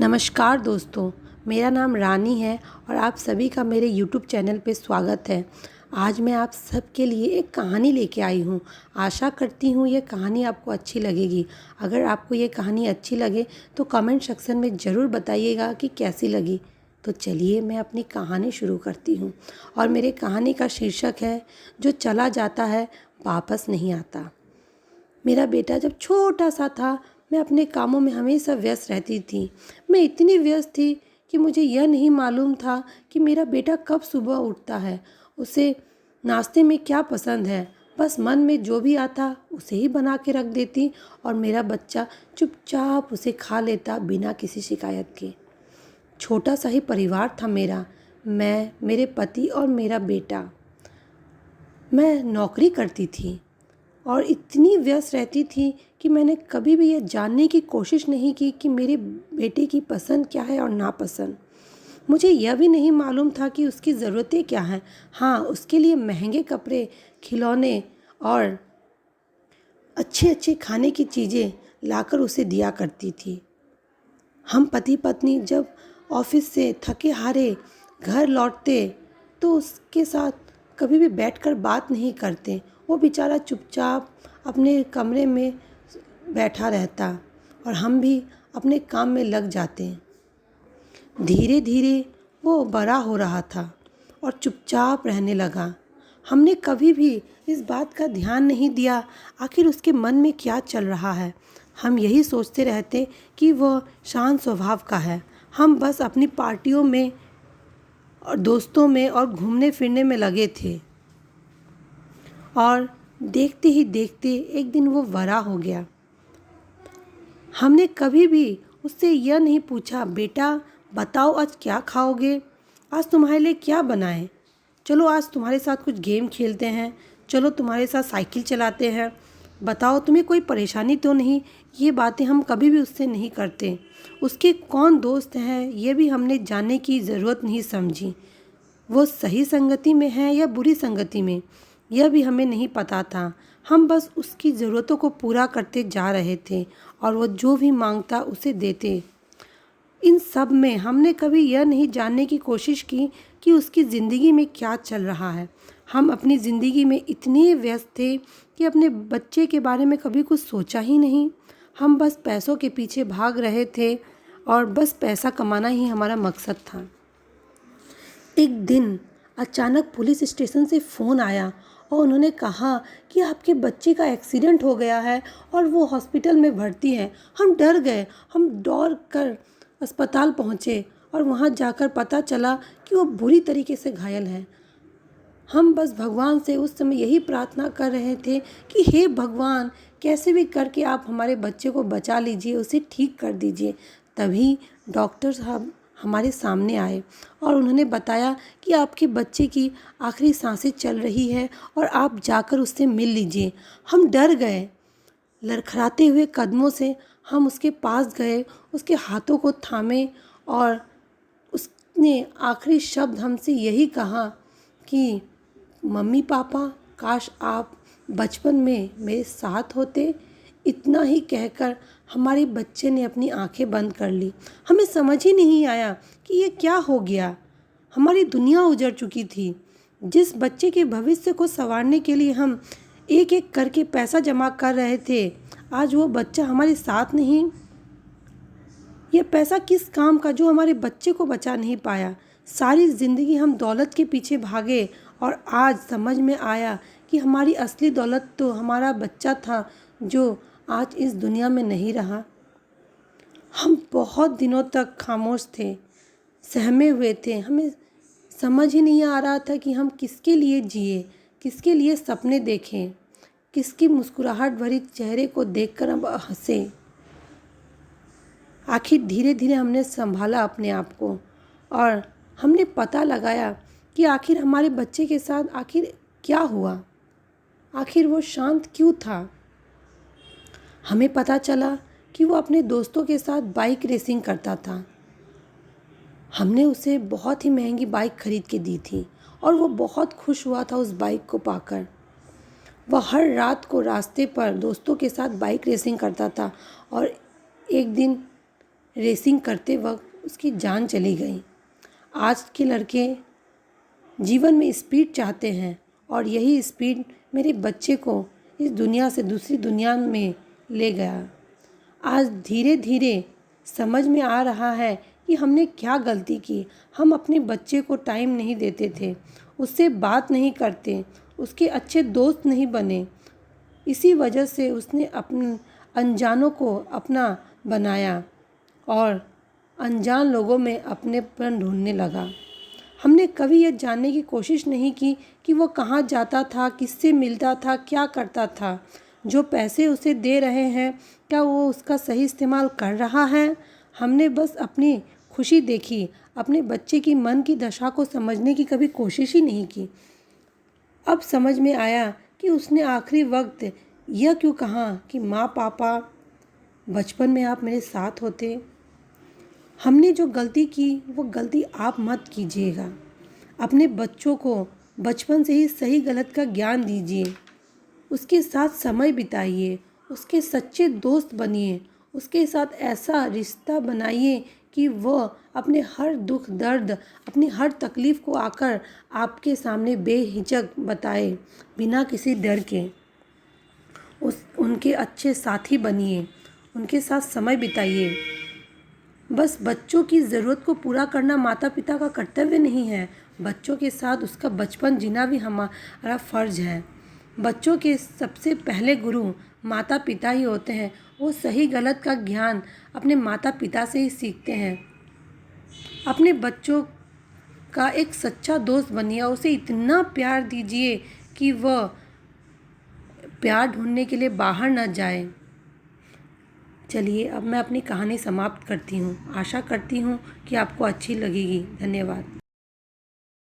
नमस्कार दोस्तों, मेरा नाम रानी है और आप सभी का मेरे यूट्यूब चैनल पे स्वागत है। आज मैं आप सबके लिए एक कहानी लेके आई हूँ। आशा करती हूँ ये कहानी आपको अच्छी लगेगी। अगर आपको ये कहानी अच्छी लगे तो कमेंट सेक्शन में ज़रूर बताइएगा कि कैसी लगी। तो चलिए मैं अपनी कहानी शुरू करती हूँ और मेरे कहानी का शीर्षक है जो चला जाता है वापस नहीं आता। मेरा बेटा जब छोटा सा था, मैं अपने कामों में हमेशा व्यस्त रहती थी। मैं इतनी व्यस्त थी कि मुझे यह नहीं मालूम था कि मेरा बेटा कब सुबह उठता है, उसे नाश्ते में क्या पसंद है। बस मन में जो भी आता उसे ही बना के रख देती और मेरा बच्चा चुपचाप उसे खा लेता बिना किसी शिकायत के। छोटा सा ही परिवार था मेरा, मैं, मेरे पति और मेरा बेटा। मैं नौकरी करती थी और इतनी व्यस्त रहती थी कि मैंने कभी भी ये जानने की कोशिश नहीं की कि मेरे बेटे की पसंद क्या है और नापसंद। मुझे यह भी नहीं मालूम था कि उसकी ज़रूरतें क्या हैं। हाँ, उसके लिए महंगे कपड़े, खिलौने और अच्छे अच्छे खाने की चीज़ें लाकर उसे दिया करती थी। हम पति पत्नी जब ऑफिस से थके हारे घर लौटते तो उसके साथ कभी भी बैठकर बात नहीं करते। वो बेचारा चुपचाप अपने कमरे में बैठा रहता और हम भी अपने काम में लग जाते। धीरे धीरे वो बड़ा हो रहा था और चुपचाप रहने लगा। हमने कभी भी इस बात का ध्यान नहीं दिया आखिर उसके मन में क्या चल रहा है। हम यही सोचते रहते कि वह शांत स्वभाव का है। हम बस अपनी पार्टियों में और दोस्तों में और घूमने फिरने में लगे थे और देखते ही देखते एक दिन वो बड़ा हो गया। हमने कभी भी उससे यह नहीं पूछा, बेटा बताओ आज क्या खाओगे, आज तुम्हारे लिए क्या बनाएं, चलो आज तुम्हारे साथ कुछ गेम खेलते हैं, चलो तुम्हारे साथ साइकिल चलाते हैं, बताओ तुम्हें कोई परेशानी तो नहीं। ये बातें हम कभी भी उससे नहीं करते। उसके कौन दोस्त हैं ये भी हमने जानने की ज़रूरत नहीं समझी। वो सही संगति में है या बुरी संगति में, यह भी हमें नहीं पता था। हम बस उसकी ज़रूरतों को पूरा करते जा रहे थे और वो जो भी मांगता उसे देते। इन सब में हमने कभी यह नहीं जानने की कोशिश की कि उसकी ज़िंदगी में क्या चल रहा है। हम अपनी ज़िंदगी में इतने व्यस्त थे कि अपने बच्चे के बारे में कभी कुछ सोचा ही नहीं। हम बस पैसों के पीछे भाग रहे थे और बस पैसा कमाना ही हमारा मकसद था। एक दिन अचानक पुलिस स्टेशन से फ़ोन आया और उन्होंने कहा कि आपके बच्चे का एक्सीडेंट हो गया है और वो हॉस्पिटल में भर्ती हैं। हम डर गए, हम दौड़ कर अस्पताल पहुँचे और वहाँ जाकर पता चला कि वो बुरी तरीके से घायल है। हम बस भगवान से उस समय यही प्रार्थना कर रहे थे कि हे भगवान, कैसे भी करके आप हमारे बच्चे को बचा लीजिए, उसे ठीक कर दीजिए। तभी डॉक्टर साहब हमारे सामने आए और उन्होंने बताया कि आपके बच्चे की आखिरी सांसें चल रही है और आप जाकर उससे मिल लीजिए। हम डर गए। लड़खड़ाते हुए कदमों से हम उसके पास गए, उसके हाथों को थामे और उसने आखिरी शब्द हमसे यही कहा कि मम्मी पापा, काश आप बचपन में मेरे साथ होते। इतना ही कहकर हमारे बच्चे ने अपनी आंखें बंद कर ली। हमें समझ ही नहीं आया कि ये क्या हो गया। हमारी दुनिया उजड़ चुकी थी। जिस बच्चे के भविष्य को संवारने के लिए हम एक एक करके पैसा जमा कर रहे थे, आज वो बच्चा हमारे साथ नहीं। ये पैसा किस काम का जो हमारे बच्चे को बचा नहीं पाया। सारी ज़िंदगी हम दौलत के पीछे भागे और आज समझ में आया कि हमारी असली दौलत तो हमारा बच्चा था जो आज इस दुनिया में नहीं रहा। हम बहुत दिनों तक खामोश थे, सहमे हुए थे। हमें समझ ही नहीं आ रहा था कि हम किसके लिए जिए, किसके लिए सपने देखें, किसकी मुस्कुराहट भरी चेहरे को देखकर हम हंसे। आखिर धीरे धीरे हमने संभाला अपने आप को और हमने पता लगाया कि आखिर हमारे बच्चे के साथ आखिर क्या हुआ, आखिर वो शांत क्यों था। हमें पता चला कि वो अपने दोस्तों के साथ बाइक रेसिंग करता था। हमने उसे बहुत ही महंगी बाइक खरीद के दी थी और वो बहुत खुश हुआ था उस बाइक को पाकर। वह हर रात को रास्ते पर दोस्तों के साथ बाइक रेसिंग करता था और एक दिन रेसिंग करते वक्त उसकी जान चली गई। आज के लड़के जीवन में स्पीड चाहते हैं और यही स्पीड मेरे बच्चे को इस दुनिया से दूसरी दुनिया में ले गया। आज धीरे धीरे समझ में आ रहा है कि हमने क्या गलती की। हम अपने बच्चे को टाइम नहीं देते थे, उससे बात नहीं करते, उसके अच्छे दोस्त नहीं बने। इसी वजह से उसने अपने अनजानों को अपना बनाया और अनजान लोगों में अपनेपन ढूंढने लगा। हमने कभी यह जानने की कोशिश नहीं की कि वो कहाँ जाता था, किससे मिलता था, क्या करता था। जो पैसे उसे दे रहे हैं, क्या वो उसका सही इस्तेमाल कर रहा है? हमने बस अपनी खुशी देखी, अपने बच्चे की मन की दशा को समझने की कभी कोशिश ही नहीं की। अब समझ में आया कि उसने आखिरी वक्त यह क्यों कहा कि माँ पापा, बचपन में आप मेरे साथ होते। हमने जो गलती की वो गलती आप मत कीजिएगा। अपने बच्चों को बचपन से ही सही गलत का ज्ञान दीजिए, उसके साथ समय बिताइए, उसके सच्चे दोस्त बनिए, उसके साथ ऐसा रिश्ता बनाइए कि वह अपने हर दुख दर्द, अपनी हर तकलीफ़ को आकर आपके सामने बेहिचक बताए, बिना किसी डर के। उनके अच्छे साथी बनिए, उनके साथ समय बिताइए। बस बच्चों की ज़रूरत को पूरा करना माता पिता का कर्तव्य नहीं है, बच्चों के साथ उसका बचपन जीना भी हमारा फ़र्ज है। बच्चों के सबसे पहले गुरु माता पिता ही होते हैं। वो सही गलत का ज्ञान अपने माता पिता से ही सीखते हैं। अपने बच्चों का एक सच्चा दोस्त बनिए, उसे इतना प्यार दीजिए कि वह प्यार ढूंढने के लिए बाहर न जाए। चलिए अब मैं अपनी कहानी समाप्त करती हूँ। आशा करती हूँ कि आपको अच्छी लगेगी। धन्यवाद।